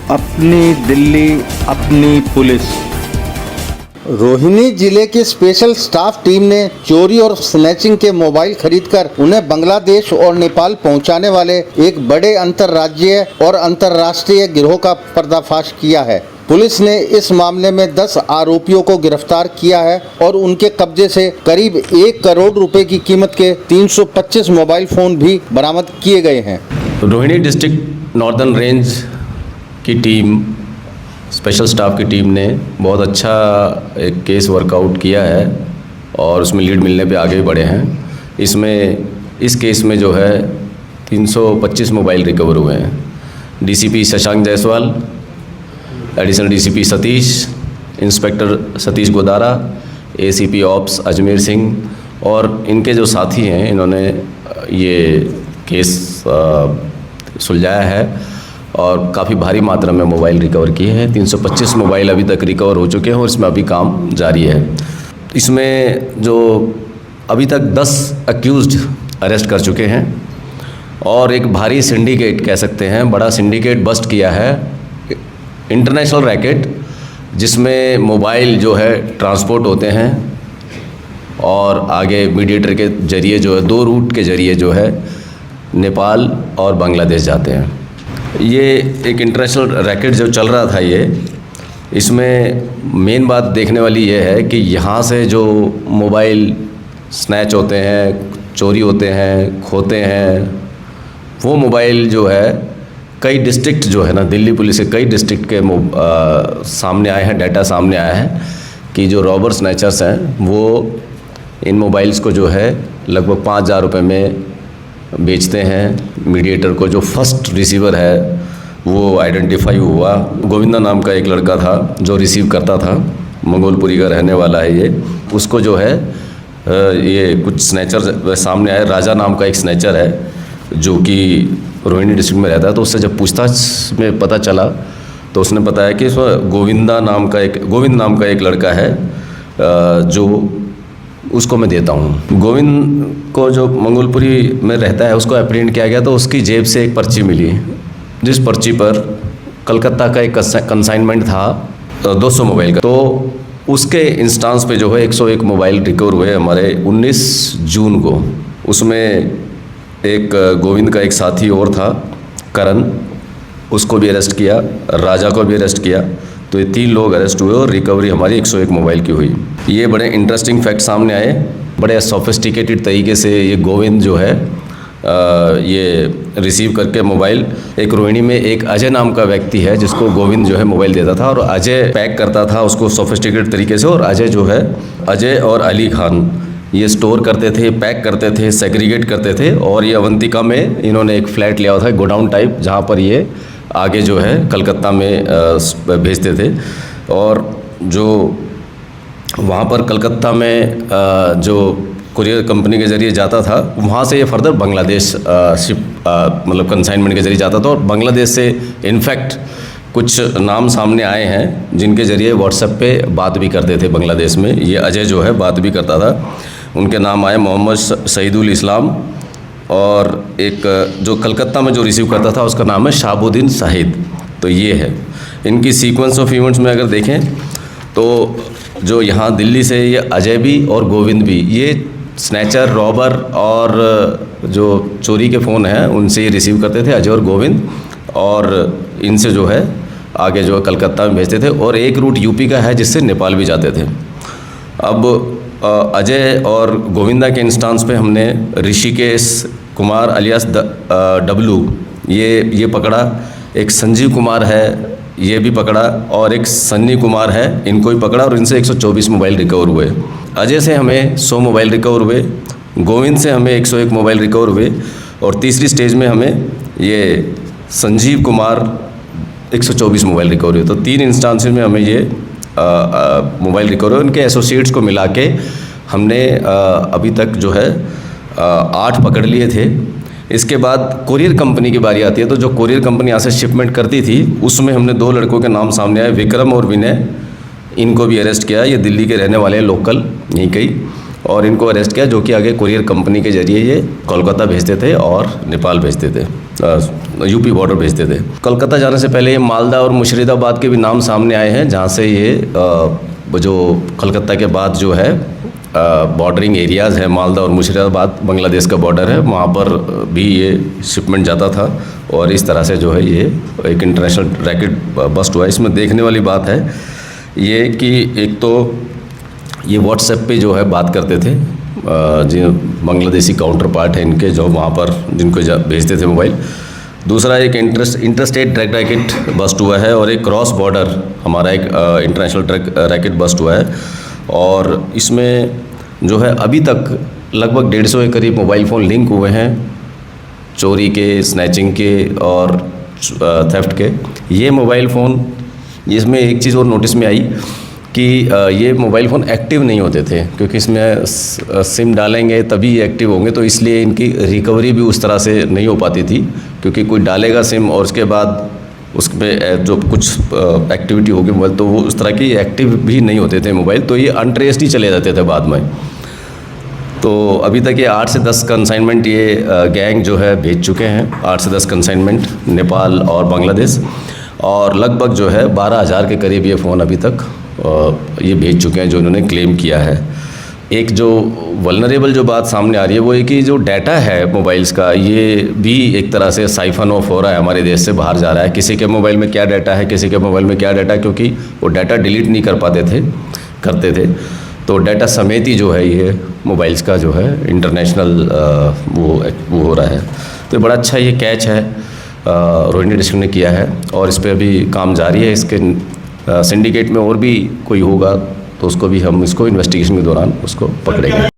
अपनी दिल्ली अपनी पुलिस। रोहिणी जिले की स्पेशल स्टाफ टीम ने चोरी और स्नैचिंग के मोबाइल खरीदकर उन्हें बांग्लादेश और नेपाल पहुंचाने वाले एक बड़े अंतर्राज्यीय और अंतर्राष्ट्रीय गिरोह का पर्दाफाश किया है। पुलिस ने इस मामले में 10 आरोपियों को गिरफ्तार किया है और उनके कब्जे से करीब 1 करोड़ रुपए की कीमत के 325 मोबाइल फोन भी बरामद किए गए हैं। रोहिणी डिस्ट्रिक्ट नॉर्दर्न रेंज की टीम, स्पेशल स्टाफ की टीम ने बहुत अच्छा एक केस वर्कआउट किया है और उसमें लीड मिलने पे आगे बढ़े हैं। इस केस में जो है 325 मोबाइल रिकवर हुए हैं। DCP Shashank Jaiswal, additional DCP Satish, inspector Satish Godara, ACP ops Ajmer Singh और इनके जो साथी हैं, इन्होंने ये केस सुलझाया है और काफ़ी भारी मात्रा में मोबाइल रिकवर किए हैं। 325 मोबाइल अभी तक रिकवर हो चुके हैं और इसमें अभी काम जारी है। इसमें जो अभी तक 10 अक्यूज़्ड अरेस्ट कर चुके हैं और एक भारी सिंडिकेट कह सकते हैं, बड़ा सिंडिकेट बस्ट किया है, इंटरनेशनल रैकेट, जिसमें मोबाइल जो है ट्रांसपोर्ट होते हैं और आगे मीडिएटर के ज़रिए जो है 2 रूट के ज़रिए जो है नेपाल और बांग्लादेश जाते हैं। ये एक इंटरनेशनल रैकेट जो चल रहा था, इसमें मेन बात देखने वाली ये है कि यहाँ से जो मोबाइल स्नैच होते हैं, चोरी होते हैं, खोते हैं, वो मोबाइल जो है कई डिस्ट्रिक्ट जो है ना, दिल्ली पुलिस के कई डिस्ट्रिक्ट के सामने आए हैं, डाटा सामने आया है कि जो रॉबर स्नैचर्स हैं वो इन मोबाइल्स को जो है लगभग 5,000 रुपये में बेचते हैं। मीडिएटर को जो फर्स्ट रिसीवर है वो आइडेंटिफाई हुआ, गोविंदा नाम का एक लड़का था जो रिसीव करता था, मंगोलपुरी का रहने वाला है ये। उसको जो है ये कुछ स्नैचर सामने आए। राजा नाम का एक स्नैचर है जो कि रोहिणी डिस्ट्रिक्ट में रहता है। तो उससे जब पूछताछ में पता चला तो उसने बताया कि गोविंद नाम का एक लड़का है जो उसको मैं देता हूँ। गोविंद को जो मंगोलपुरी में रहता है उसको एप्रीहेंड किया गया तो उसकी जेब से एक पर्ची मिली, जिस पर्ची पर कलकत्ता का एक कंसाइनमेंट था 200 मोबाइल का। तो उसके इंस्टांस पे जो है 101 मोबाइल रिकवर हुए हमारे 19 जून को। उसमें एक गोविंद का एक साथी और था, करण, उसको भी अरेस्ट किया, राजा को भी अरेस्ट किया। तो ये 3 लोग अरेस्ट हुए और रिकवरी हमारी 101 मोबाइल की हुई। ये बड़े इंटरेस्टिंग फैक्ट सामने आए। बड़े सोफिस्टिकेटेड तरीके से ये गोविंद जो है ये रिसीव करके मोबाइल, एक रोहिणी में एक अजय नाम का व्यक्ति है जिसको गोविंद जो है मोबाइल देता था और अजय पैक करता था उसको सोफिस्टिकेटेड तरीके से। और अजय जो है, अजय और अली खान ये स्टोर करते थे, पैक करते थे, सेग्रीगेट करते थे। और ये अवंतिका में इन्होंने एक फ्लैट लिया हुआ था, गोडाउन टाइप, जहाँ पर ये आगे जो है कलकत्ता में भेजते थे। और जो वहाँ पर कलकत्ता में जो कुरियर कंपनी के ज़रिए जाता था, वहाँ से ये फर्दर बांग्लादेश मतलब कंसाइनमेंट के ज़रिए जाता था। और बांग्लादेश से इनफैक्ट कुछ नाम सामने आए हैं जिनके ज़रिए व्हाट्सएप पे बात भी करते थे बांग्लादेश में। ये अजय जो है बात भी करता था। उनके नाम आए मोहम्मद शहीदुल इस्लाम और एक जो कलकत्ता में जो रिसीव करता था उसका नाम है शाहबुद्दीन शाहिद। तो ये है इनकी सीक्वेंस ऑफ इवेंट्स में अगर देखें तो जो यहाँ दिल्ली से ये अजय भी और गोविंद भी, ये स्नैचर, रॉबर और जो चोरी के फ़ोन हैं उनसे ये रिसीव करते थे, अजय और गोविंद, और इनसे जो है आगे जो है कलकत्ता में भेजते थे। और एक रूट यूपी का है जिससे नेपाल भी जाते थे। अब अजय और गोविंदा के इंस्टांस पे हमने ऋषिकेश कुमार अलियास डब्लू ये पकड़ा, एक संजीव कुमार है ये भी पकड़ा और एक सन्नी कुमार है, इनको भी पकड़ा और इनसे 124 मोबाइल रिकवर हुए। अजय से हमें 100 मोबाइल रिकवर हुए, गोविंद से हमें 101 मोबाइल रिकवर हुए और तीसरी स्टेज में हमें ये संजीव कुमार 124 मोबाइल रिकवर हुए। तो 3 इंस्टांसेस में हमें ये मोबाइल रिकवर हुए। उनके एसोसिएट्स को मिला के हमने अभी तक जो है 8 पकड़ लिए थे। इसके बाद कोरियर कंपनी की बारी आती है। तो जो कोरियर कंपनी यहाँ से शिपमेंट करती थी उसमें हमने 2 लड़कों के नाम सामने आए, विक्रम और विनय, इनको भी अरेस्ट किया। ये दिल्ली के रहने वाले हैं, लोकल यहीं कई। और इनको अरेस्ट किया, जो कि आगे कुरियर कंपनी के जरिए ये कोलकाता भेजते थे और नेपाल भेजते थे, यूपी बॉर्डर भेजते थे। कोलकाता जाने से पहले ये मालदा और मुर्शिदाबाद के भी नाम सामने आए हैं, जहाँ से ये जो कोलकाता के बाद जो है बॉर्डरिंग एरियाज़ है, मालदा और मुर्शिदाबाद बांग्लादेश का बॉर्डर है, वहाँ पर भी ये शिपमेंट जाता था। और इस तरह से जो है ये एक इंटरनेशनल रैकेट बस्ट हुआ। इसमें देखने वाली बात है ये कि एक तो ये व्हाट्सएप पे जो है बात करते थे, जो बांग्लादेशी काउंटर पार्ट है इनके, जो वहाँ पर जिनको भेजते थे मोबाइल। दूसरा एक इंटरस्टेट ट्रक रैकेट बस्ट हुआ है, और एक क्रॉस बॉर्डर हमारा एक इंटरनेशनल ट्रक रैकेट बस्ट हुआ है। और इसमें जो है अभी तक लगभग 150 के करीब मोबाइल फ़ोन लिंक हुए हैं, चोरी के, स्नैचिंग के और थेफ्ट के। ये मोबाइल फ़ोन, इसमें एक चीज़ और नोटिस में आई कि ये मोबाइल फ़ोन एक्टिव नहीं होते थे, क्योंकि इसमें सिम डालेंगे तभी ये एक्टिव होंगे, तो इसलिए इनकी रिकवरी भी उस तरह से नहीं हो पाती थी, क्योंकि कोई डालेगा सिम और उसके बाद उसमें जो कुछ एक्टिविटी होगी मोबाइल, तो वो उस तरह की एक्टिव भी नहीं होते थे मोबाइल, तो ये अनट्रेस्ड ही चले जाते थे बाद में। तो अभी तक ये 8 से 10 कंसाइनमेंट ये गैंग जो है भेज चुके हैं, 8 से 10 कंसाइनमेंट नेपाल और बांग्लादेश, और लगभग जो है 12,000 के करीब ये फ़ोन अभी तक ये भेज चुके हैं, जो इन्होंने क्लेम किया है। एक जो वल्नरेबल जो बात सामने आ रही है वो है कि जो डाटा है मोबाइल्स का, ये भी एक तरह से साइफन ऑफ हो रहा है, हमारे देश से बाहर जा रहा है। किसी के मोबाइल में क्या डाटा है, किसी के मोबाइल में क्या डाटा है, क्योंकि वो डाटा डिलीट नहीं करते थे, तो डाटा समेत ही जो है ये मोबाइल्स का जो है इंटरनेशनल वो हो रहा है। तो बड़ा अच्छा ये कैच है रोहिणी डिस्ट्रिक्ट ने किया है, और इस पर अभी काम जारी है। इसके सिंडिकेट में और भी कोई होगा तो उसको भी हम इसको इन्वेस्टिगेशन के दौरान उसको पकड़ेंगे।